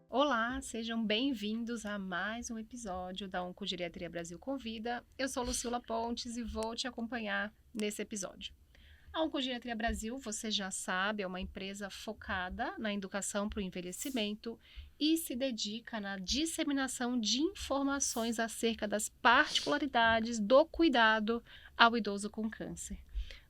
Olá, sejam bem-vindos a mais um episódio da Oncogeriatria Brasil Convida. Eu sou Lucila Pontes e vou te acompanhar nesse episódio. A Oncogeriatria Brasil, você já sabe, é uma empresa focada na educação para o envelhecimento e se dedica na disseminação de informações acerca das particularidades do cuidado ao idoso com câncer.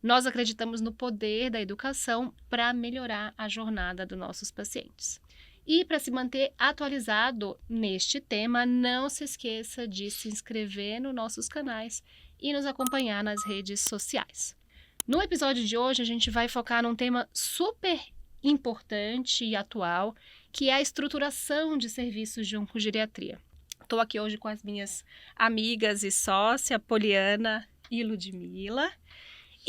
Nós acreditamos no poder da educação para melhorar a jornada dos nossos pacientes. E para se manter atualizado neste tema, não se esqueça de se inscrever nos nossos canais e nos acompanhar nas redes sociais. No episódio de hoje, a gente vai focar num tema super importante e atual, que é a estruturação de serviços de oncogeriatria. Estou aqui hoje com as minhas amigas e sócia, Poliana e Ludmila.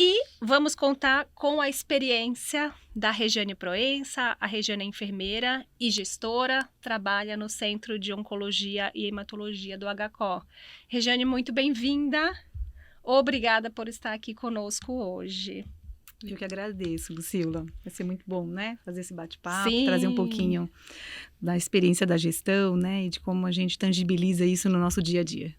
E vamos contar com a experiência da Regiane Proença. A Regiane é enfermeira e gestora, trabalha no Centro de Oncologia e Hematologia do HCO. Regiane, muito bem-vinda. Obrigada por estar aqui conosco hoje. Eu que agradeço, Lucila. Vai ser muito bom, né? Fazer esse bate-papo, Sim. Trazer um pouquinho da experiência da gestão, né? E de como a gente tangibiliza isso no nosso dia a dia.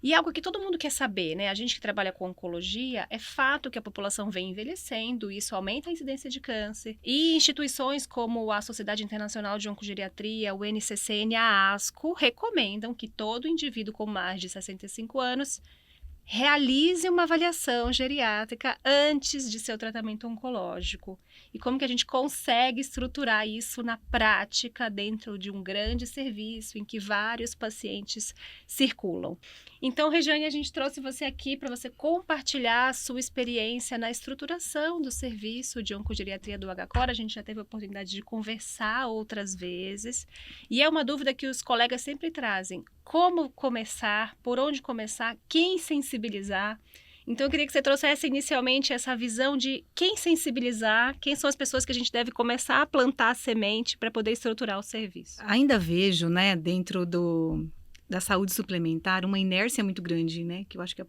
E algo que todo mundo quer saber, né? A gente que trabalha com oncologia, é fato que a população vem envelhecendo, isso aumenta a incidência de câncer. E instituições como a Sociedade Internacional de Oncogeriatria, o NCCN, a ASCO, recomendam que todo indivíduo com mais de 65 anos realize uma avaliação geriátrica antes de seu tratamento oncológico. E como que a gente consegue estruturar isso na prática dentro de um grande serviço em que vários pacientes circulam. Então, Regiane, a gente trouxe você aqui para você compartilhar a sua experiência na estruturação do serviço de oncogeriatria do HCOR. A gente já teve a oportunidade de conversar outras vezes. E é uma dúvida que os colegas sempre trazem. Como começar? Por onde começar? Quem sensibilizar? Então, eu queria que você trouxesse inicialmente essa visão de quem sensibilizar, quem são as pessoas que a gente deve começar a plantar a semente para poder estruturar o serviço. Ainda vejo, né, dentro da saúde suplementar, uma inércia muito grande, né? Que eu acho que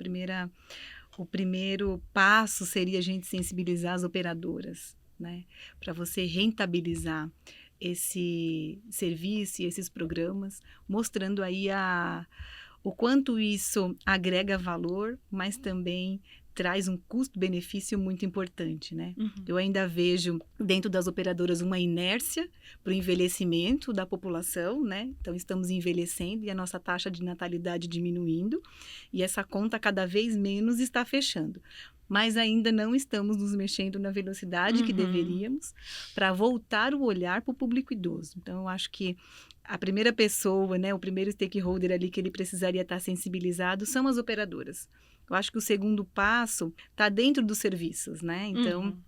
o primeiro passo seria a gente sensibilizar as operadoras, né? Para você rentabilizar esse serviço e esses programas, mostrando aí o quanto isso agrega valor, mas também traz um custo-benefício muito importante, né? Uhum. Eu ainda vejo dentro das operadoras uma inércia para o envelhecimento da população, né? Então, estamos envelhecendo e a nossa taxa de natalidade diminuindo e essa conta cada vez menos está fechando. Mas ainda não estamos nos mexendo na velocidade que deveríamos para voltar o olhar para o público idoso. Então, eu acho que a primeira pessoa, né, o primeiro stakeholder ali que ele precisaria estar sensibilizado são as operadoras. Eu acho que o segundo passo está dentro dos serviços, né? Então,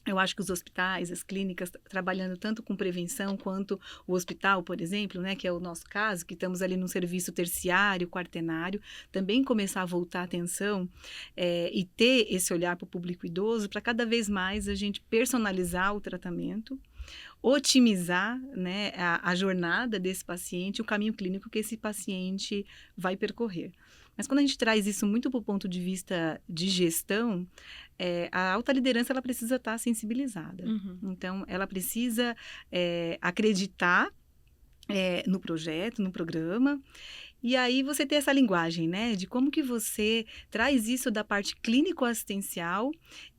eu acho que os hospitais, as clínicas, trabalhando tanto com prevenção quanto o hospital, por exemplo, né, que é o nosso caso, que estamos ali num serviço terciário, quaternário, também começar a voltar a atenção e ter esse olhar para o público idoso, para cada vez mais a gente personalizar o tratamento, otimizar, né, a jornada desse paciente, o caminho clínico que esse paciente vai percorrer. Mas quando a gente traz isso muito para o ponto de vista de gestão, a alta liderança ela precisa estar sensibilizada. Então, ela precisa acreditar no projeto, no programa. E aí você ter essa linguagem, né? De como que você traz isso da parte clínico-assistencial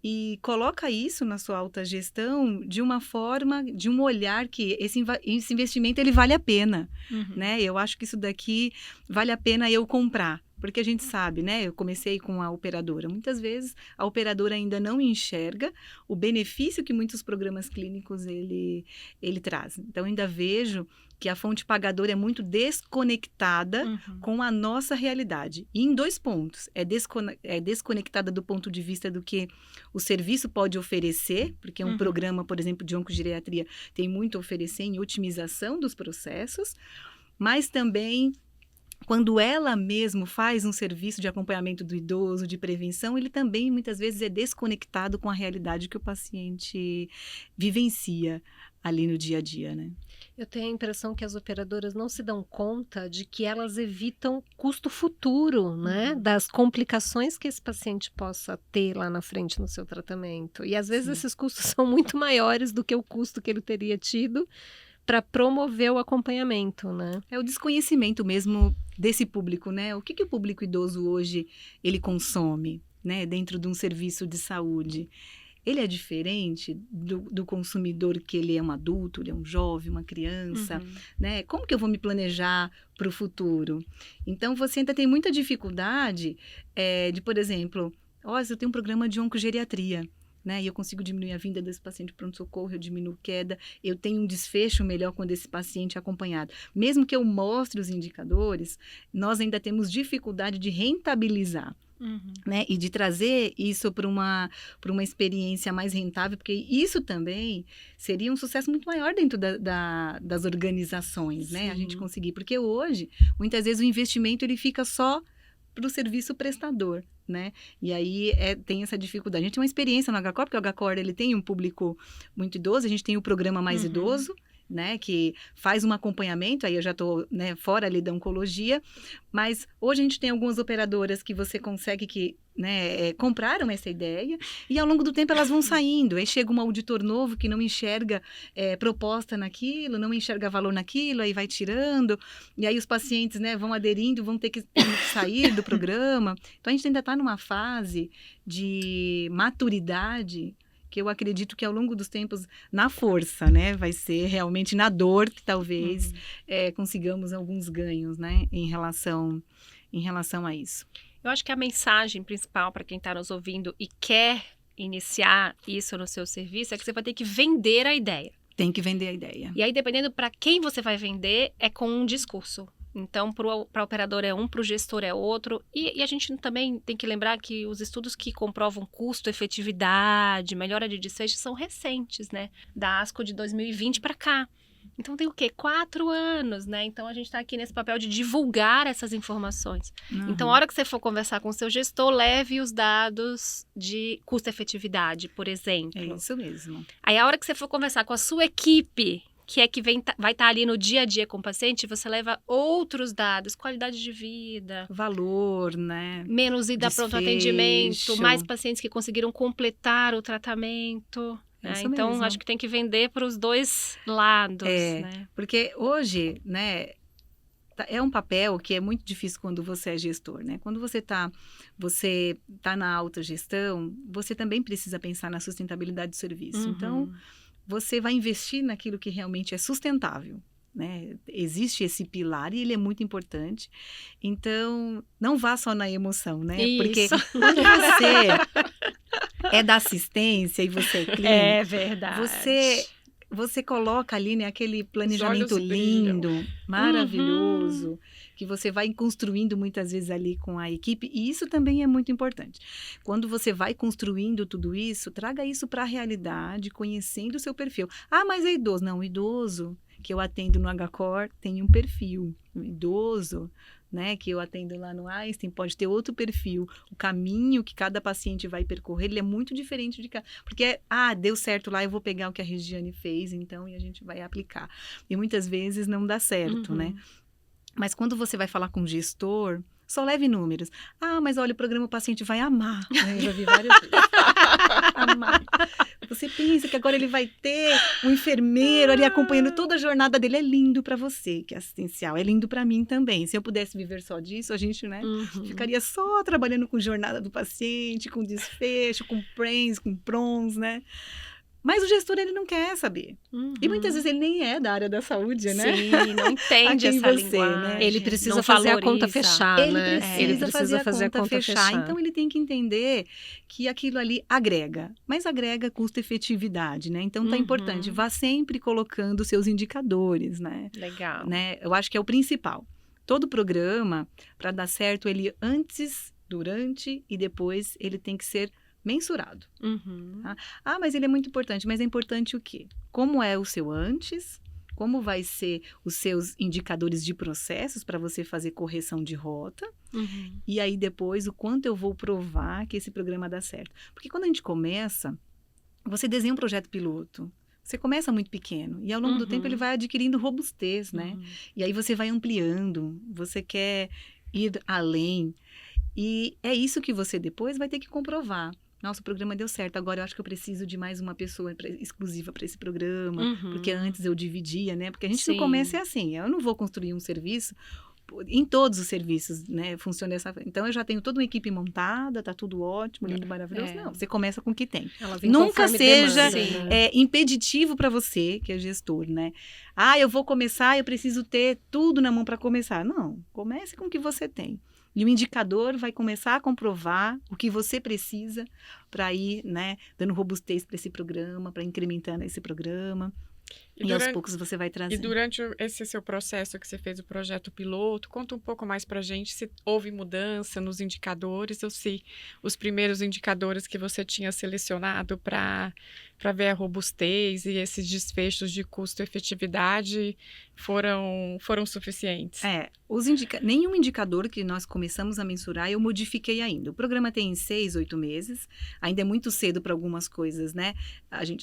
e coloca isso na sua alta gestão de uma forma, de um olhar que esse investimento ele vale a pena, né? Eu acho que isso daqui vale a pena eu comprar. Porque a gente sabe, né? Eu comecei com a operadora. Muitas vezes a operadora ainda não enxerga o benefício que muitos programas clínicos ele traz. Então, ainda vejo que a fonte pagadora é muito desconectada com a nossa realidade. E em 2 pontos. É desconectada do ponto de vista do que o serviço pode oferecer, porque um programa, por exemplo, de oncogeriatria tem muito a oferecer em otimização dos processos, mas também quando ela mesmo faz um serviço de acompanhamento do idoso, de prevenção, ele também muitas vezes é desconectado com a realidade que o paciente vivencia ali no dia a dia, né? Eu tenho a impressão que as operadoras não se dão conta de que elas evitam custo futuro, né? Das complicações que esse paciente possa ter lá na frente no seu tratamento. E às vezes Sim. esses custos são muito maiores do que o custo que ele teria tido para promover o acompanhamento, né? É o desconhecimento mesmo desse público, né? O que o público idoso hoje ele consome, né? Dentro de um serviço de saúde. Ele é diferente do consumidor que ele é um adulto, ele é um jovem, uma criança, né? Como que eu vou me planejar para o futuro? Então, você ainda tem muita dificuldade de, por exemplo, se eu tenho um programa de oncogeriatria, né? E eu consigo diminuir a vinda desse paciente para pronto-socorro, eu diminuo queda, eu tenho um desfecho melhor quando esse paciente é acompanhado. Mesmo que eu mostre os indicadores, nós ainda temos dificuldade de rentabilizar. Né? E de trazer isso para uma experiência mais rentável, porque isso também seria um sucesso muito maior dentro das organizações, né? A gente conseguir, porque hoje, muitas vezes o investimento ele fica só para o serviço prestador, né? E aí tem essa dificuldade. A gente tem uma experiência no HCOR, porque o HCOR ele tem um público muito idoso, a gente tem o programa Mais Idoso, né, que faz um acompanhamento, aí eu já estou, né, fora ali da oncologia, mas hoje a gente tem algumas operadoras que você consegue que, né, compraram essa ideia e ao longo do tempo elas vão saindo, aí chega um auditor novo que não enxerga proposta naquilo, não enxerga valor naquilo, aí vai tirando, e aí os pacientes, né, vão aderindo, vão ter que sair do programa. Então a gente ainda está numa fase de maturidade que eu acredito que ao longo dos tempos, na força, né? Vai ser realmente na dor que talvez consigamos alguns ganhos, né? Em relação a isso. Eu acho que a mensagem principal para quem está nos ouvindo e quer iniciar isso no seu serviço é que você vai ter que vender a ideia. Tem que vender a ideia. E aí, dependendo para quem você vai vender, é com um discurso. Então, para o operador é um, para o gestor é outro. E a gente também tem que lembrar que os estudos que comprovam custo, efetividade, melhora de desfecho são recentes, né? Da ASCO de 2020 para cá. Então, tem o quê? 4 anos, né? Então, a gente está aqui nesse papel de divulgar essas informações. Então, a hora que você for conversar com o seu gestor, leve os dados de custo-efetividade, por exemplo. É isso mesmo. Aí, a hora que você for conversar com a sua equipe, que vai estar ali no dia a dia com o paciente, você leva outros dados, qualidade de vida, valor, né? Menos ida pronto atendimento, mais pacientes que conseguiram completar o tratamento. Então, mesmo. Acho que tem que vender para os dois lados. Né? Porque hoje, né, é um papel que é muito difícil quando você é gestor, né? Quando você tá na autogestão, você também precisa pensar na sustentabilidade do serviço. Então, você vai investir naquilo que realmente é sustentável, né? Existe esse pilar e ele é muito importante. Então, não vá só na emoção, né? Isso. Porque quando você é da assistência e você é clínico, é verdade. Você coloca ali, né, aquele planejamento lindo, maravilhoso, que você vai construindo muitas vezes ali com a equipe, e isso também é muito importante. Quando você vai construindo tudo isso, traga isso para a realidade, conhecendo o seu perfil. Mas é idoso. Não, o idoso que eu atendo no HCOR tem um perfil. O idoso, né, que eu atendo lá no Einstein pode ter outro perfil. O caminho que cada paciente vai percorrer, ele é muito diferente de cada. Porque, deu certo lá, eu vou pegar o que a Regiane fez, então, e a gente vai aplicar. E muitas vezes não dá certo, né? Mas quando você vai falar com o gestor, só leve números. Mas olha, o programa o paciente vai amar. Eu já vi várias vezes. Amar. Você pensa que agora ele vai ter um enfermeiro ali acompanhando toda a jornada dele. É lindo para você, que é assistencial. É lindo para mim também. Se eu pudesse viver só disso, a gente, né, ficaria só trabalhando com jornada do paciente, com desfecho, com PRANS, com PRONS, né? Mas o gestor, ele não quer saber. E muitas vezes ele nem é da área da saúde, né? Sim, não entende essa linguagem. Né? Ele precisa fazer a conta fechar, né? Ele precisa fazer a conta fechar. Então, ele tem que entender que aquilo ali agrega. Mas agrega custo-efetividade, né? Então, tá importante. Vá sempre colocando seus indicadores, né? Legal. Né? Eu acho que é o principal. Todo programa, para dar certo, ele antes, durante e depois, ele tem que ser mensurado. Mas ele é muito importante. Mas é importante o quê? Como é o seu antes? Como vai ser os seus indicadores de processos para você fazer correção de rota? E aí depois, o quanto eu vou provar que esse programa dá certo? Porque quando a gente começa, você desenha um projeto piloto. Você começa muito pequeno e ao longo do tempo ele vai adquirindo robustez, né? E aí você vai ampliando, você quer ir além. E é isso que você depois vai ter que comprovar. Nossa, o programa deu certo, agora eu acho que eu preciso de mais uma pessoa exclusiva para esse programa, porque antes eu dividia, né? Porque a gente no começo é assim, eu não vou construir um serviço, em todos os serviços, né, funciona dessa forma. Então, eu já tenho toda uma equipe montada, tá tudo ótimo, lindo, maravilhoso. Não, você começa com o que tem. Nunca seja impeditivo para você, que é gestor, né? Ah, eu vou começar, eu preciso ter tudo na mão para começar. Não, comece com o que você tem. E o indicador vai começar a comprovar o que você precisa para ir, né, dando robustez para esse programa, para incrementando esse programa. E aos poucos você vai trazer. E durante esse seu processo que você fez o projeto piloto, conta um pouco mais pra gente se houve mudança nos indicadores ou se os primeiros indicadores que você tinha selecionado para ver a robustez e esses desfechos de custo-efetividade foram suficientes. Nenhum indicador que nós começamos a mensurar eu modifiquei ainda. O programa tem 6, 8 meses, ainda é muito cedo para algumas coisas, né?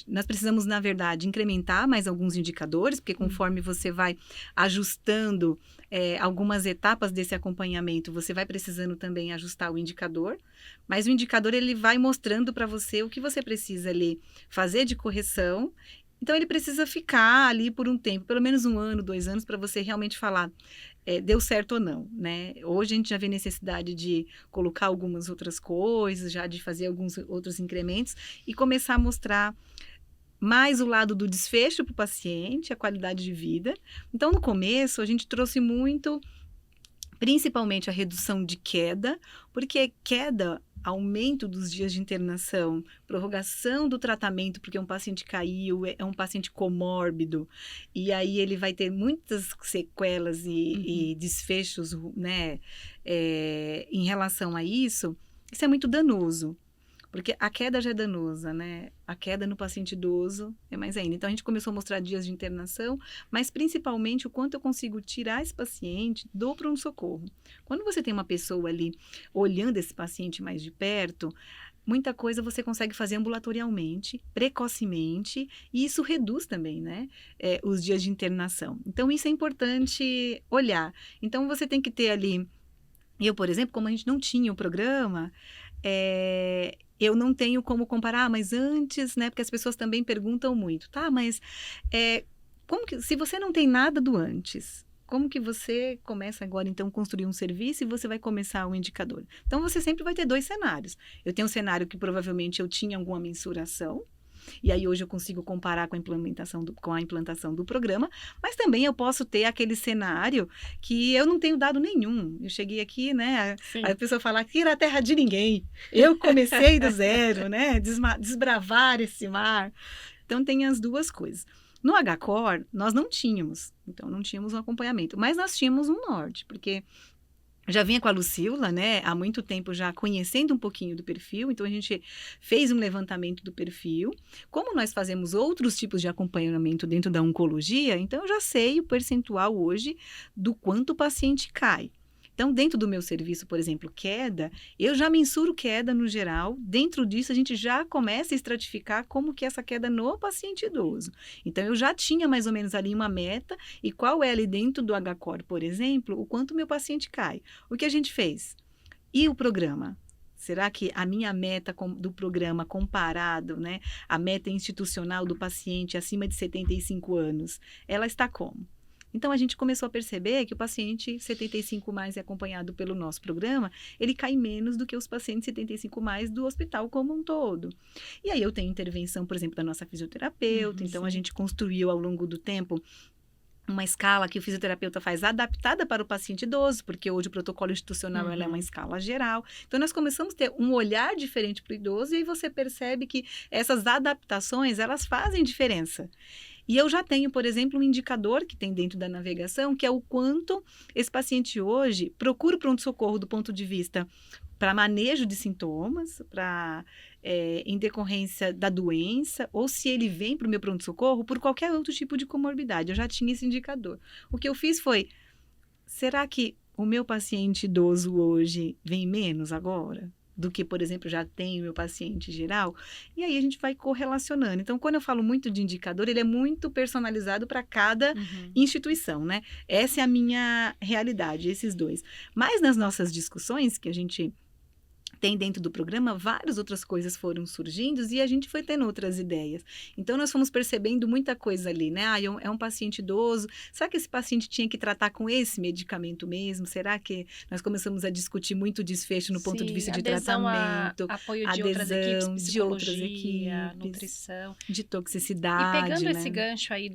Nós precisamos, na verdade, incrementar mais alguns indicadores, porque conforme você vai ajustando algumas etapas desse acompanhamento, você vai precisando também ajustar o indicador, mas o indicador ele vai mostrando para você o que você precisa ali fazer de correção. Então, ele precisa ficar ali por um tempo, pelo menos 1 ano, 2 anos, para você realmente falar deu certo ou não, né? Hoje a gente já vê necessidade de colocar algumas outras coisas, já de fazer alguns outros incrementos e começar a mostrar mais o lado do desfecho para o paciente, a qualidade de vida. Então, no começo, a gente trouxe muito, principalmente a redução de queda, porque queda, aumento dos dias de internação, prorrogação do tratamento, porque um paciente caiu, é um paciente comórbido, e aí ele vai ter muitas sequelas e desfechos, né, em relação a isso, isso é muito danoso. Porque a queda já é danosa, né? A queda no paciente idoso é mais ainda. Então, a gente começou a mostrar dias de internação, mas principalmente o quanto eu consigo tirar esse paciente do pronto-socorro. Quando você tem uma pessoa ali olhando esse paciente mais de perto, muita coisa você consegue fazer ambulatorialmente, precocemente, e isso reduz também, né? Os dias de internação. Então, isso é importante olhar. Então, você tem que ter ali... Eu, por exemplo, como a gente não tinha o programa... eu não tenho como comparar, mas antes, né? Porque as pessoas também perguntam muito, tá? Mas se você não tem nada do antes, como que você começa agora, então, a construir um serviço e você vai começar um indicador? Então, você sempre vai ter 2 cenários. Eu tenho um cenário que provavelmente eu tinha alguma mensuração, e aí hoje eu consigo comparar com a implantação do programa, mas também eu posso ter aquele cenário que eu não tenho dado nenhum. Eu cheguei aqui, né? Aí a pessoa fala que era a terra de ninguém. Eu comecei do zero, né? Desbravar esse mar. Então tem as duas coisas. No HCOR, nós não tínhamos. Então não tínhamos um acompanhamento, mas nós tínhamos um norte, porque... Já vinha com a Lucila, né, há muito tempo já conhecendo um pouquinho do perfil, então a gente fez um levantamento do perfil. Como nós fazemos outros tipos de acompanhamento dentro da oncologia, então eu já sei o percentual hoje do quanto o paciente cai. Então, dentro do meu serviço, por exemplo, queda, eu já mensuro queda no geral. Dentro disso, a gente já começa a estratificar como que é essa queda no paciente idoso. Então, eu já tinha mais ou menos ali uma meta e qual é ali dentro do HCOR, por exemplo, o quanto o meu paciente cai. O que a gente fez? E o programa? Será que a minha meta do programa comparado, né, a meta institucional do paciente acima de 75 anos, ela está como? Então, a gente começou a perceber que o paciente 75 mais acompanhado pelo nosso programa, ele cai menos do que os pacientes 75 mais do hospital como um todo. E aí eu tenho intervenção, por exemplo, da nossa fisioterapeuta, então a gente construiu ao longo do tempo uma escala que o fisioterapeuta faz adaptada para o paciente idoso, porque hoje o protocolo institucional ela é uma escala geral. Então, nós começamos a ter um olhar diferente para o idoso e aí você percebe que essas adaptações, elas fazem diferença. E eu já tenho, por exemplo, um indicador que tem dentro da navegação, que é o quanto esse paciente hoje procura o pronto-socorro do ponto de vista para manejo de sintomas, em decorrência da doença, ou se ele vem para o meu pronto-socorro por qualquer outro tipo de comorbidade. Eu já tinha esse indicador. O que eu fiz foi, será que o meu paciente idoso hoje vem menos agora? do que, por exemplo, já tem o meu paciente geral, e aí a gente vai correlacionando. Então, quando eu falo muito de indicador, ele é muito personalizado para cada instituição, né? Essa é a minha realidade, esses dois. Mas nas nossas discussões, que a gente tem dentro do programa, várias outras coisas foram surgindo e a gente foi tendo outras ideias. Então, nós fomos percebendo muita coisa ali, né? Ah, é um paciente idoso, será que esse paciente tinha que tratar com esse medicamento mesmo? Será que nós começamos a discutir muito desfecho no ponto de vista de tratamento? Apoio de outras equipes, psicologia, nutrição. De E toxicidade, pegando né? esse gancho aí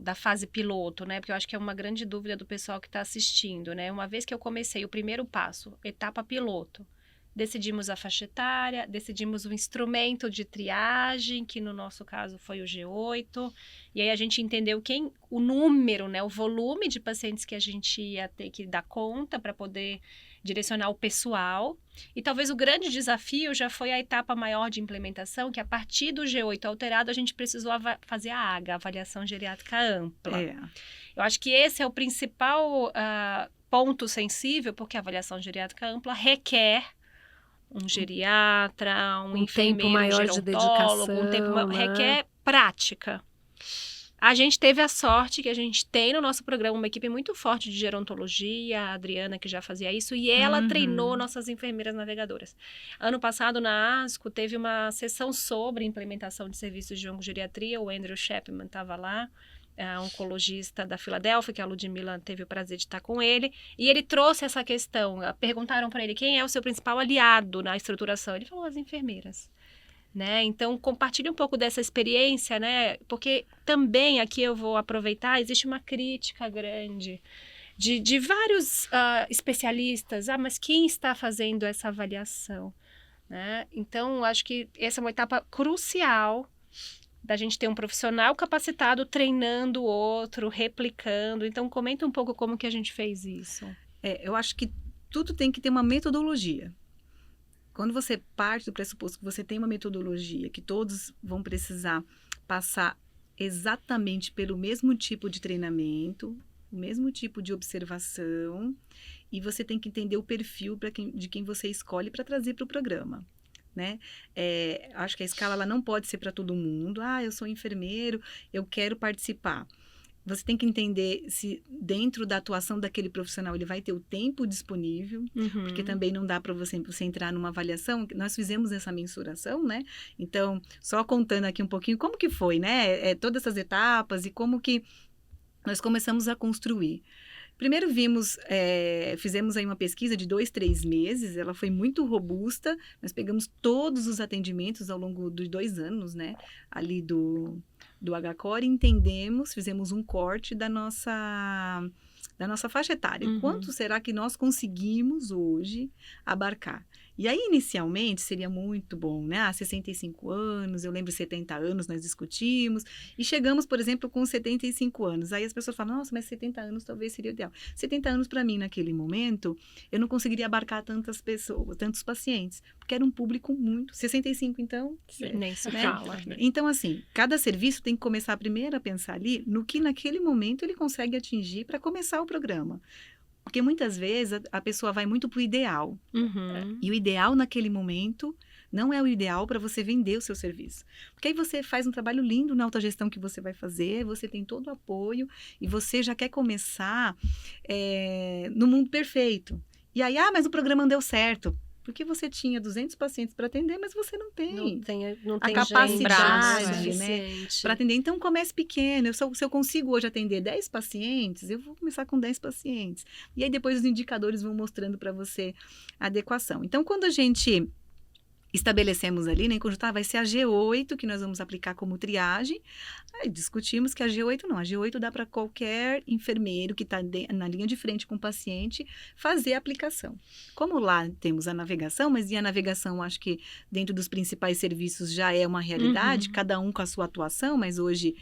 da fase piloto, né? Porque eu acho que é uma grande dúvida do pessoal que está assistindo, né? Uma vez que eu comecei o primeiro passo, etapa piloto, decidimos a faixa etária, decidimos o instrumento de triagem, que no nosso caso foi o G8, e aí a gente entendeu o número, né, o volume de pacientes que a gente ia ter que dar conta para poder direcionar o pessoal. E talvez o grande desafio já foi a etapa maior de implementação, que a partir do G8 alterado, a gente precisou fazer a AGA, Avaliação Geriátrica Ampla. Eu acho que esse é o principal ponto sensível, porque a avaliação geriátrica ampla requer um geriatra, um enfermeiro, tempo maior um de gerontólogo, dedicação, né? requer prática. A gente teve a sorte que a gente tem no nosso programa uma equipe muito forte de gerontologia, a Adriana, que já fazia isso, e ela treinou nossas enfermeiras navegadoras. Ano passado, na ASCO, teve uma sessão sobre implementação de serviços de oncogeriatria, o Andrew Chapman estava lá, oncologista da Filadélfia, que a Ludmila teve o prazer de estar com ele, e ele trouxe essa questão. Perguntaram para ele quem é o seu principal aliado na estruturação. Ele falou as enfermeiras. Né? Então, compartilhe um pouco dessa experiência, né? Porque também aqui eu vou aproveitar, existe uma crítica grande de vários especialistas. Mas quem está fazendo essa avaliação? Né? Então, acho que essa é uma etapa crucial da gente ter um profissional capacitado treinando o outro, replicando. Então, comenta um pouco como que a gente fez isso. Eu acho que tudo tem que ter uma metodologia. Quando você parte do pressuposto que você tem uma metodologia, que todos vão precisar passar exatamente pelo mesmo tipo de treinamento, o mesmo tipo de observação, e você tem que entender o perfil de quem você escolhe para trazer para o programa. Né? Acho que a escala ela não pode ser para todo mundo. Eu sou enfermeiro, eu quero participar. Você tem que entender se dentro da atuação daquele profissional ele vai ter o tempo disponível, porque também não dá para você entrar numa avaliação. Nós fizemos essa mensuração, né? Então, só contando aqui um pouquinho como que foi, né? Todas essas etapas e como que nós começamos a construir. Primeiro fizemos aí uma pesquisa de 2-3 meses, ela foi muito robusta, nós pegamos todos os atendimentos ao longo dos 2 anos, né, ali do HCOR, entendemos, fizemos um corte da nossa faixa etária. Quanto será que nós conseguimos hoje abarcar? E aí, inicialmente, seria muito bom, né? 65 anos, eu lembro 70 anos, nós discutimos, e chegamos, por exemplo, com 75 anos. Aí as pessoas falam, nossa, mas 70 anos talvez seria o ideal. 70 anos, para mim, naquele momento, eu não conseguiria abarcar tantas pessoas, tantos pacientes, porque era um público muito... 65, então... Nem se fala. Então, assim, cada serviço tem que começar primeiro a pensar ali no que naquele momento ele consegue atingir para começar o programa. Porque muitas vezes a pessoa vai muito para o ideal. E o ideal naquele momento não é o ideal para você vender o seu serviço. Porque aí você faz um trabalho lindo na autogestão que você vai fazer, você tem todo o apoio e você já quer começar no mundo perfeito. E aí, mas o programa não deu certo. Porque você tinha 200 pacientes para atender, mas você não tem a capacidade, né, para atender. Então, comece pequeno. Se eu consigo hoje atender 10 pacientes, eu vou começar com 10 pacientes. E aí, depois, os indicadores vão mostrando para você a adequação. Então, quando a gente estabelecemos ali, né, em conjunto, vai ser a G8 que nós vamos aplicar como triagem. Aí discutimos que a G8 não. A G8 dá para qualquer enfermeiro que está na linha de frente com o paciente fazer a aplicação. Como lá temos a navegação, mas a navegação acho que dentro dos principais serviços já é uma realidade, cada um com a sua atuação, mas hoje,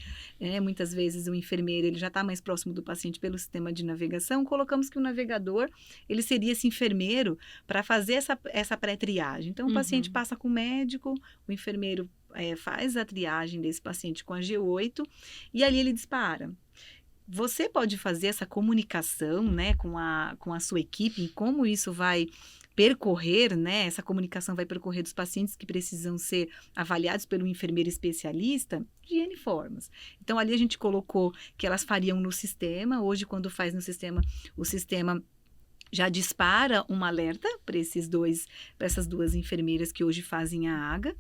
muitas vezes o enfermeiro ele já está mais próximo do paciente pelo sistema de navegação. Colocamos que o navegador, ele seria esse enfermeiro para fazer essa pré-triagem. Então, o paciente passa com o médico, o enfermeiro faz a triagem desse paciente com a G8 e ali ele dispara. Você pode fazer essa comunicação, né, com a sua equipe, em como isso vai percorrer, né? Essa comunicação vai percorrer dos pacientes que precisam ser avaliados pelo enfermeiro especialista de N formas. Então, ali a gente colocou que elas fariam no sistema. Hoje, quando faz no sistema, o sistema já dispara um alerta para essas duas enfermeiras que hoje fazem a AGA.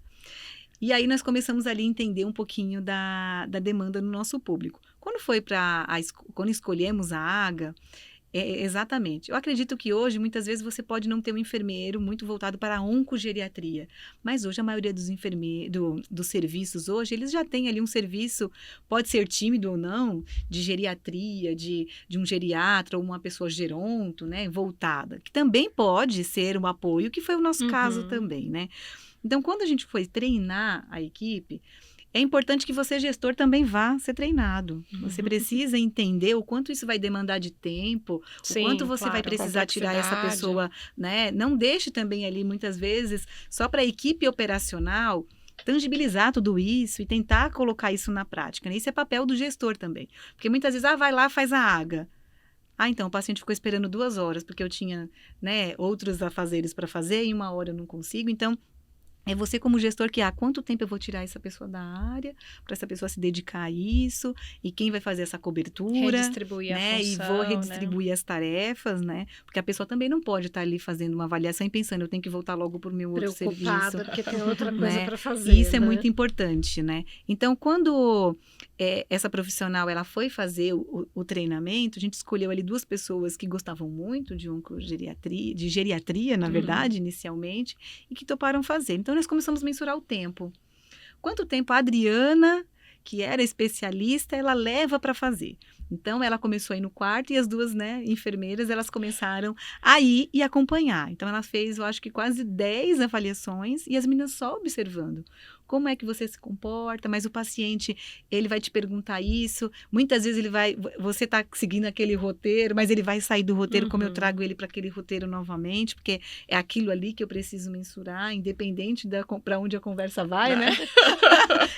E aí nós começamos ali a entender um pouquinho da demanda no nosso público. Quando escolhemos a AGA, exatamente. Eu acredito que hoje, muitas vezes, você pode não ter um enfermeiro muito voltado para a oncogeriatria, mas hoje a maioria dos serviços hoje, eles já têm ali um serviço, pode ser tímido ou não, de geriatria, de um geriatra ou uma pessoa geronto, né, voltada, que também pode ser um apoio, que foi o nosso caso também, né? Então, quando a gente foi treinar a equipe, é importante que você, gestor, também vá ser treinado. Você precisa entender o quanto isso vai demandar de tempo, Sim, o quanto você claro, vai precisar tirar essa complexidade. pessoa, né? Não deixe também ali, muitas vezes, só para a equipe operacional tangibilizar tudo isso e tentar colocar isso na prática, né? Isso é papel do gestor também. Porque muitas vezes, vai lá, faz a AGA. Então, o paciente ficou esperando 2 horas, porque eu tinha, né, outros afazeres para fazer, e 1 hora eu não consigo. Então, é você como gestor que, quanto tempo eu vou tirar essa pessoa da área, para essa pessoa se dedicar a isso, e quem vai fazer essa cobertura, Redistribuir né? a E função, vou redistribuir as tarefas, né? Porque a pessoa também não pode estar ali fazendo uma avaliação e pensando, eu tenho que voltar logo para o meu outro serviço. Preocupada, porque tem outra coisa Né? para fazer. E isso é né? muito importante, né? Então, quando essa profissional ela foi fazer o treinamento, a gente escolheu ali 2 pessoas que gostavam muito de geriatria, na verdade, inicialmente, e que toparam fazer. Então, nós começamos a mensurar o tempo. Quanto tempo a Adriana, que era especialista, ela leva para fazer? Então, ela começou a ir no quarto e as 2, né, enfermeiras, elas começaram a ir e acompanhar. Então, ela fez, eu acho que quase 10 avaliações e as meninas só observando. Como é que você se comporta? Mas o paciente, ele vai te perguntar isso. Muitas vezes você está seguindo aquele roteiro, mas ele vai sair do roteiro como eu trago ele para aquele roteiro novamente, porque é aquilo ali que eu preciso mensurar, independente para onde a conversa vai, né?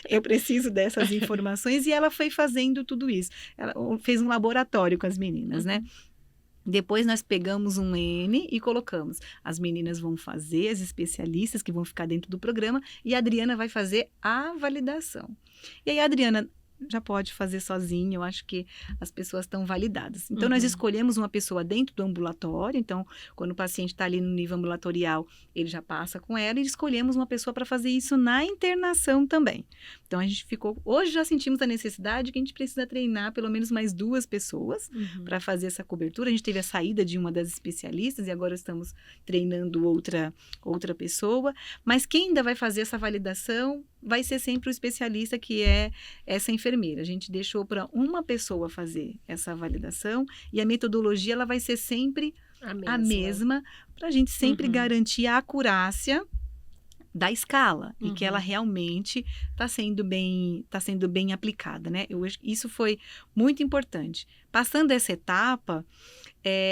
Eu preciso dessas informações e ela foi fazendo tudo isso. Ela fez um laboratório com as meninas, né? Depois nós pegamos um N e colocamos. As meninas vão fazer, as especialistas que vão ficar dentro do programa, e a Adriana vai fazer a validação. E aí a Adriana já pode fazer sozinha, eu acho que as pessoas estão validadas. Então, nós escolhemos uma pessoa dentro do ambulatório, então, quando o paciente está ali no nível ambulatorial, ele já passa com ela, e escolhemos uma pessoa para fazer isso na internação também. Então, a gente hoje já sentimos a necessidade que a gente precisa treinar pelo menos mais 2 pessoas para fazer essa cobertura. A gente teve a saída de uma das especialistas e agora estamos treinando outra pessoa, mas quem ainda vai fazer essa validação vai ser sempre o especialista, que é essa enfermeira. A gente deixou para uma pessoa fazer essa validação e a metodologia ela vai ser sempre a mesma para a gente sempre garantir a acurácia da escala e que ela realmente está sendo bem aplicada, né? Isso foi muito importante. Passando essa etapa,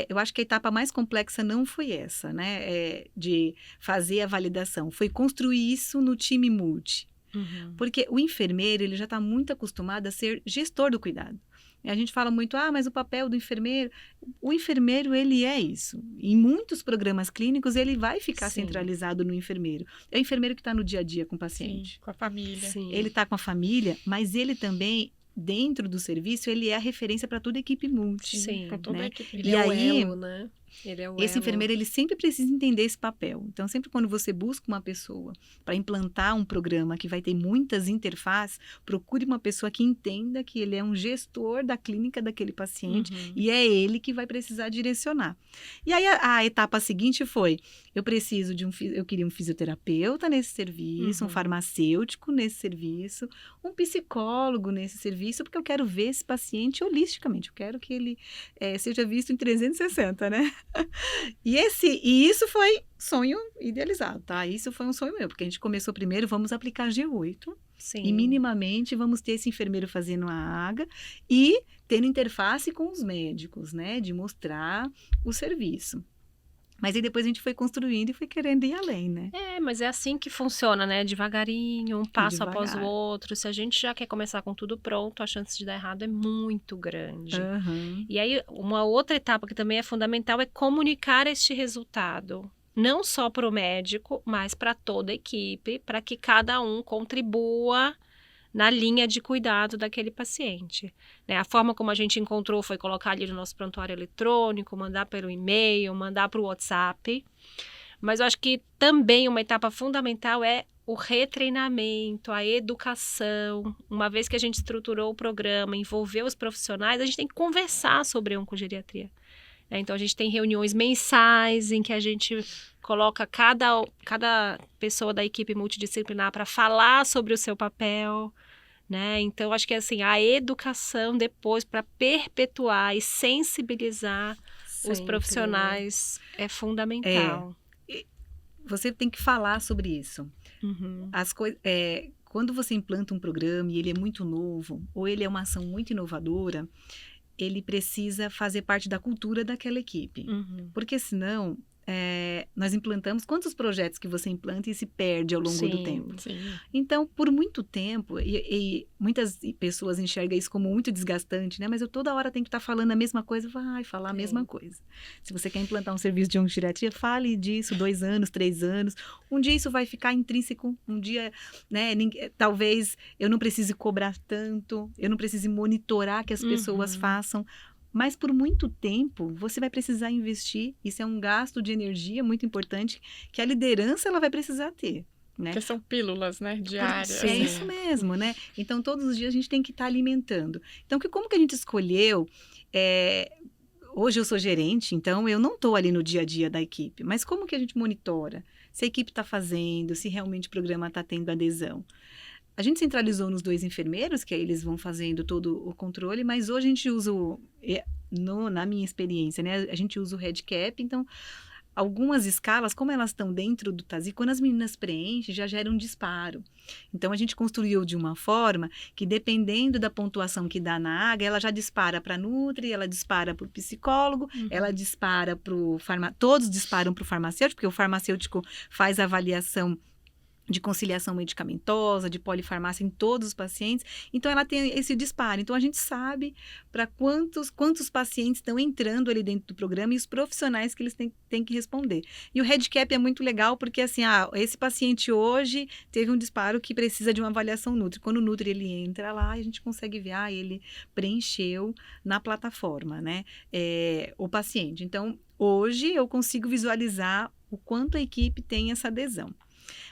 eu acho que a etapa mais complexa não foi essa, né? De fazer a validação, foi construir isso no time multi. Porque o enfermeiro, ele já está muito acostumado a ser gestor do cuidado. E a gente fala muito, mas o papel do enfermeiro... O enfermeiro, ele é isso. Em muitos programas clínicos, ele vai ficar centralizado no enfermeiro. É o enfermeiro que está no dia a dia com o paciente. Sim, com a família. Sim. Ele está com a família, mas ele também, dentro do serviço, ele é a referência para toda a equipe multi. Sim, com toda né? a equipe. Ele E é o aí, elo, né? Ele é o esse elo. enfermeiro, ele sempre precisa entender esse papel. Então, sempre quando você busca uma pessoa para implantar um programa que vai ter muitas interfaces, procure uma pessoa que entenda que ele é um gestor da clínica daquele paciente e é ele que vai precisar direcionar. E aí, a etapa seguinte foi, eu queria um fisioterapeuta nesse serviço, um farmacêutico nesse serviço, um psicólogo nesse serviço, porque eu quero ver esse paciente holisticamente, eu quero que ele seja visto em 360, né? E isso foi sonho idealizado, tá? Isso foi um sonho meu, porque a gente começou primeiro, vamos aplicar G8 e minimamente vamos ter esse enfermeiro fazendo a AGA e tendo interface com os médicos, né? De mostrar o serviço. Mas aí depois a gente foi construindo e foi querendo ir além, né? Mas é assim que funciona, né? Devagarinho, um passo após o devagar. outro. Se a gente já quer começar com tudo pronto, a chance de dar errado é muito grande. E aí, uma outra etapa que também é fundamental é comunicar este resultado. não só para o médico, mas para toda a equipe, para que cada um contribua na linha de cuidado daquele paciente, né? A forma como a gente encontrou foi colocar ali no nosso prontuário eletrônico, mandar pelo e-mail, mandar para o WhatsApp. Mas eu acho que também uma etapa fundamental é o retreinamento, a educação. Uma vez que a gente estruturou o programa, envolveu os profissionais, a gente tem que conversar sobre oncogeriatria. Então, a gente tem reuniões mensais em que a gente coloca cada pessoa da equipe multidisciplinar para falar sobre o seu papel, né? Então, acho que assim, a educação depois para perpetuar e sensibilizar os profissionais é fundamental. Você tem que falar sobre isso. Uhum. Quando você implanta um programa e ele é muito novo, ou ele é uma ação muito inovadora, ele precisa fazer parte da cultura daquela equipe. Uhum. Porque senão, nós implantamos quantos projetos que você implanta e se perde ao longo do tempo. Sim. Então, por muito tempo, e muitas pessoas enxergam isso como muito desgastante, né? Mas eu toda hora tenho que estar falando a mesma coisa, vai falar a mesma coisa. Se você quer implantar um serviço de oncogeriatria, fale disso 2 anos, 3 anos. Um dia isso vai ficar intrínseco, um dia, né? Talvez eu não precise cobrar tanto, eu não precise monitorar que as pessoas façam. Mas por muito tempo, você vai precisar investir. Isso é um gasto de energia muito importante que a liderança ela vai precisar ter. Né? Porque são pílulas, né, diárias. É isso mesmo, né? Então, todos os dias a gente tem que estar alimentando. Então, como que a gente escolheu? Hoje eu sou gerente, então eu não estou ali no dia a dia da equipe. Mas como que a gente monitora? Se a equipe está fazendo, se realmente o programa está tendo adesão. A gente centralizou nos 2 enfermeiros, que aí eles vão fazendo todo o controle, mas hoje a gente usa, na minha experiência, né? A gente usa o REDCap, então, algumas escalas, como elas estão dentro do TASI, quando as meninas preenchem, já gera um disparo. Então, a gente construiu de uma forma que, dependendo da pontuação que dá na AGA, ela já dispara para a Nutri, ela dispara para o psicólogo, ela dispara para o farmacêutico, todos disparam para o farmacêutico, porque o farmacêutico faz a avaliação de conciliação medicamentosa, de polifarmácia em todos os pacientes. Então, ela tem esse disparo. Então, a gente sabe para quantos pacientes estão entrando ali dentro do programa e os profissionais que eles têm que responder. E o REDCap é muito legal porque, assim, esse paciente hoje teve um disparo que precisa de uma avaliação Nutri. Quando o Nutri, ele entra lá, a gente consegue ver, ele preencheu na plataforma, né? O paciente. Então, hoje, eu consigo visualizar o quanto a equipe tem essa adesão.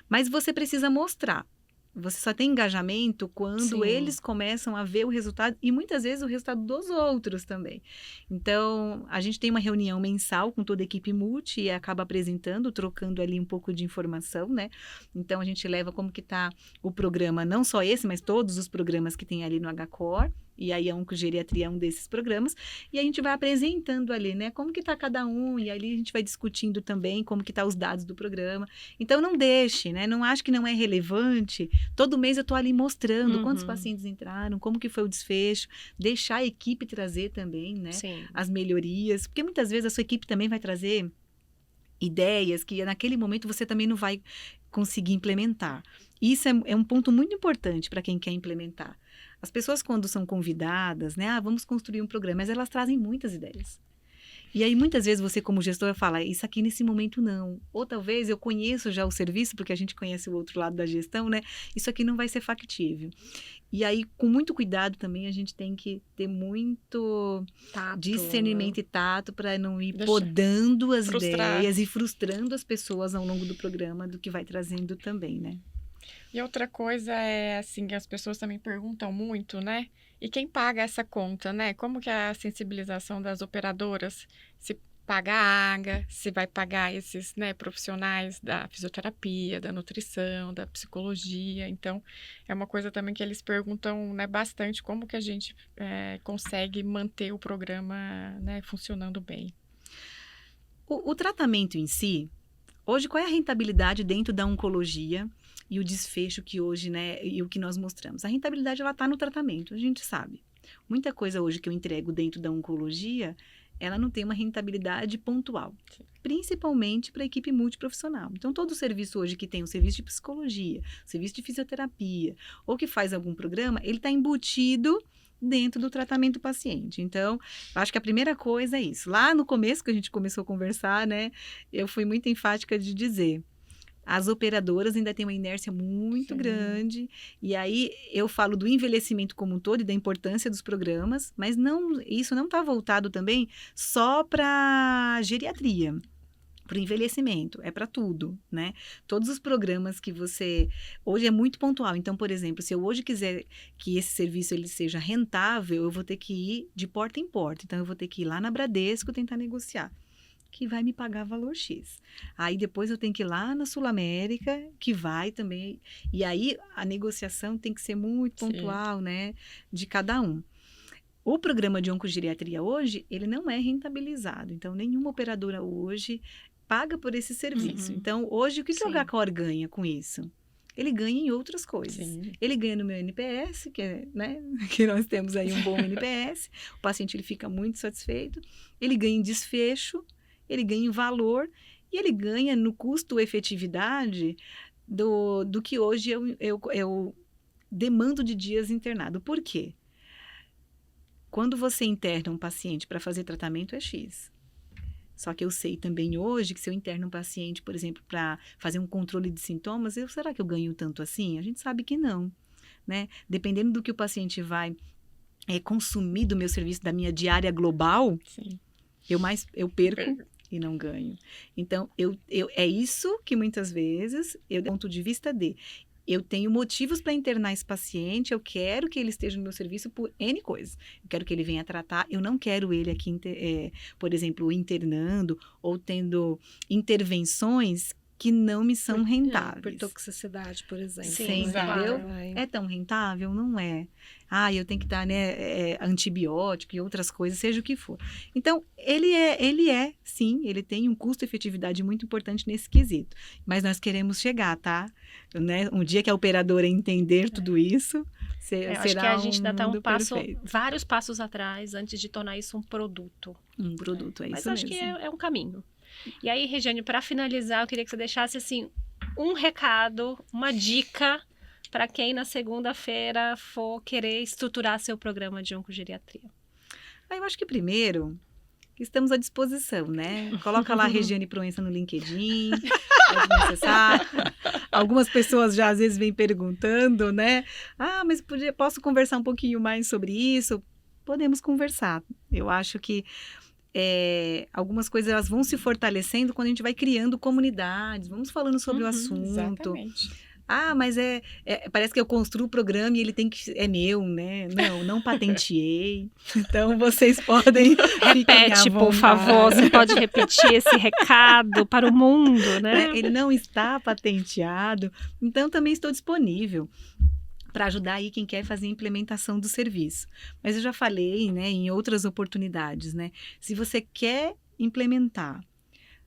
Mas você precisa mostrar. Você só tem engajamento quando eles começam a ver o resultado e muitas vezes o resultado dos outros também. Então, a gente tem uma reunião mensal com toda a equipe multi e acaba apresentando, trocando ali um pouco de informação, né? Então, a gente leva como que está o programa, não só esse, mas todos os programas que tem ali no HCore. E aí a oncogeriatria é um desses programas, e a gente vai apresentando ali, né, como que está cada um, e ali a gente vai discutindo também como que tá os dados do programa. Então, não deixe, né, não acho que não é relevante, todo mês eu estou ali mostrando quantos pacientes entraram, como que foi o desfecho, deixar a equipe trazer também, né, as melhorias, porque muitas vezes a sua equipe também vai trazer ideias que naquele momento você também não vai conseguir implementar. Isso é um ponto muito importante para quem quer implementar. As pessoas, quando são convidadas, né? Vamos construir um programa, mas elas trazem muitas ideias. E aí, muitas vezes, você como gestora fala, isso aqui nesse momento não. Ou talvez eu conheço já o serviço, porque a gente conhece o outro lado da gestão, né? Isso aqui não vai ser factível. E aí, com muito cuidado também, a gente tem que ter muito discernimento e tato para não ir podando as ideias e frustrando as pessoas ao longo do programa, do que vai trazendo também, né? E outra coisa é, assim, as pessoas também perguntam muito, né? E quem paga essa conta, né? Como que é a sensibilização das operadoras? Se paga a AGA, se vai pagar esses, né, profissionais da fisioterapia, da nutrição, da psicologia. Então, é uma coisa também que eles perguntam, né, bastante como que a gente consegue manter o programa, né, funcionando bem. O tratamento em si, hoje, qual é a rentabilidade dentro da oncologia e o desfecho que hoje, né, e o que nós mostramos? A rentabilidade, ela está no tratamento, a gente sabe. Muita coisa hoje que eu entrego dentro da oncologia, ela não tem uma rentabilidade pontual, principalmente para a equipe multiprofissional. Então, todo serviço hoje que tem um serviço de psicologia, serviço de fisioterapia, ou que faz algum programa, ele está embutido dentro do tratamento do paciente. Então, eu acho que a primeira coisa é isso. Lá no começo, que a gente começou a conversar, né, eu fui muito enfática de dizer, as operadoras ainda têm uma inércia muito grande, e aí eu falo do envelhecimento como um todo e da importância dos programas, mas isso não está voltado também só para geriatria, para o envelhecimento, é para tudo, né? Todos os programas que você... Hoje é muito pontual, então, por exemplo, se eu hoje quiser que esse serviço ele seja rentável, eu vou ter que ir de porta em porta, então eu vou ter que ir lá na Bradesco tentar negociar, que vai me pagar valor X. Aí depois eu tenho que ir lá na Sul América, que vai também, e aí a negociação tem que ser muito pontual, né, de cada um. O programa de oncogeriatria hoje, ele não é rentabilizado, então nenhuma operadora hoje paga por esse serviço. Então, hoje, o que o HCOR ganha com isso? Ele ganha em outras coisas. Ele ganha no meu NPS, que é, né, que nós temos aí um bom NPS, o paciente ele fica muito satisfeito, ele ganha em desfecho, ele ganha em valor, e ele ganha no custo-efetividade do que hoje eu demando de dias internado. Por quê? Quando você interna um paciente para fazer tratamento é X. Só que eu sei também hoje que se eu interno um paciente, por exemplo, para fazer um controle de sintomas, será que eu ganho tanto assim? A gente sabe que não, né? Dependendo do que o paciente vai consumir do meu serviço, da minha diária global, eu perco e não ganho. Então, é isso que muitas vezes, do ponto de vista eu tenho motivos para internar esse paciente, eu quero que ele esteja no meu serviço por N coisas. Eu quero que ele venha tratar, eu não quero ele aqui, por exemplo, internando ou tendo intervenções que não me são rentáveis. Por toxicidade, por exemplo. Sim, entendeu? É tão rentável? Não é. Eu tenho que dar, né, antibiótico e outras coisas, seja o que for. Então, sim, ele tem um custo-efetividade muito importante nesse quesito. Mas nós queremos chegar, tá? Né? Um dia que a operadora entender tudo isso, será acho que a gente ainda está perfeito. vários passos atrás antes de tornar isso um produto. Um produto, é Mas isso mesmo. Mas acho que é um caminho. E aí, Regiane, para finalizar, eu queria que você deixasse assim um recado, uma dica para quem na segunda-feira for querer estruturar seu programa de oncogeriatria. Eu acho que primeiro estamos à disposição, né? Coloca lá a Regiane Proença no LinkedIn, pode me acessar. Algumas pessoas já às vezes vêm perguntando, né? Mas posso conversar um pouquinho mais sobre isso? Podemos conversar. Eu acho que algumas coisas elas vão se fortalecendo quando a gente vai criando comunidades, vamos falando sobre o assunto. Exatamente. Mas parece que eu construo o programa e ele é meu, né? Não patenteei. Então, vocês podem... Repete, por favor, você pode repetir esse recado para o mundo, né? Ele não está patenteado, então também estou disponível para ajudar aí quem quer fazer a implementação do serviço. Mas eu já falei, né, em outras oportunidades, né? Se você quer implementar,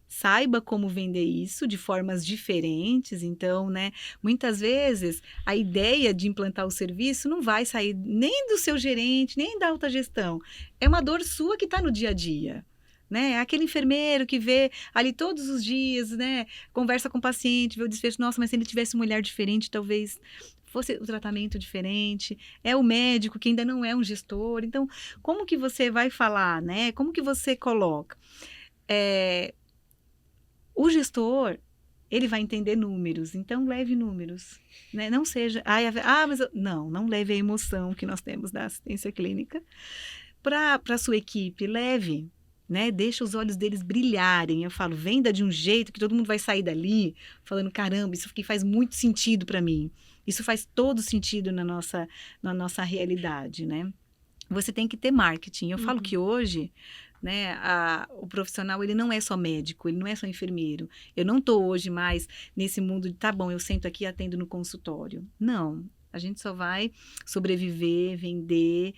saiba como vender isso de formas diferentes. Então, né, muitas vezes a ideia de implantar o serviço não vai sair nem do seu gerente, nem da alta gestão. É uma dor sua que está no dia a dia. Né? Aquele enfermeiro que vê ali todos os dias, né? Conversa com o paciente, vê o desfecho. Nossa, mas se ele tivesse um olhar diferente, talvez fosse o tratamento diferente. É o médico que ainda não é um gestor. Então, como que você vai falar, né? Como que você coloca? O gestor, ele vai entender números, então leve números, né? Não seja, não leve a emoção que nós temos da assistência clínica para a sua equipe, leve, né? Deixa os olhos deles brilharem. Eu falo, venda de um jeito que todo mundo vai sair dali falando, caramba, isso aqui faz muito sentido para mim. Isso faz todo sentido na nossa realidade, né? Você tem que ter marketing. Eu falo que hoje, né, o profissional, ele não é só médico, ele não é só enfermeiro. Eu não estou hoje mais nesse mundo de, tá bom, eu sento aqui e atendo no consultório. Não, a gente só vai sobreviver, vender,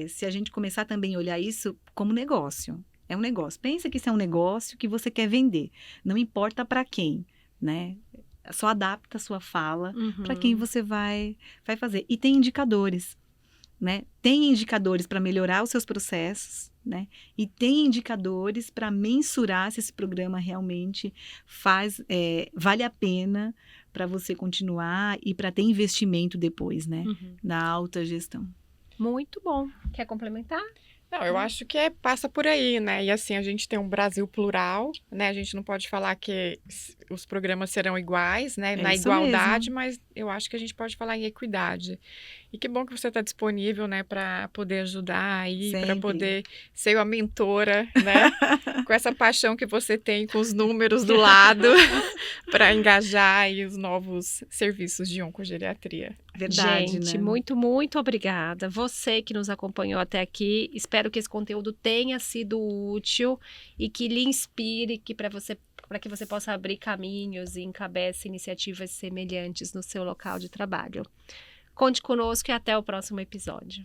se a gente começar também a olhar isso como negócio. É um negócio. Pensa que isso é um negócio que você quer vender. Não importa para quem, né? Só adapta a sua fala para quem você vai fazer. E tem indicadores, né? Tem indicadores para melhorar os seus processos, né? E tem indicadores para mensurar se esse programa realmente vale a pena para você continuar e para ter investimento depois, né? Da alta gestão. Muito bom. Quer complementar? Não, eu acho que passa por aí, né? E assim, a gente tem um Brasil plural, né? A gente não pode falar que os programas serão iguais, né? É Na isso igualdade, mesmo. mas eu acho que a gente pode falar em equidade. E que bom que você está disponível, né, para poder ajudar aí, para Sempre. poder ser a mentora, né? Com essa paixão que você tem com os números do lado, para engajar aí os novos serviços de oncogeriatria. Verdade, Gente, né? muito, muito obrigada. Você que nos acompanhou até aqui, espero que esse conteúdo tenha sido útil e que lhe inspire, para que você possa abrir caminhos e encabece iniciativas semelhantes no seu local de trabalho. Conte conosco e até o próximo episódio.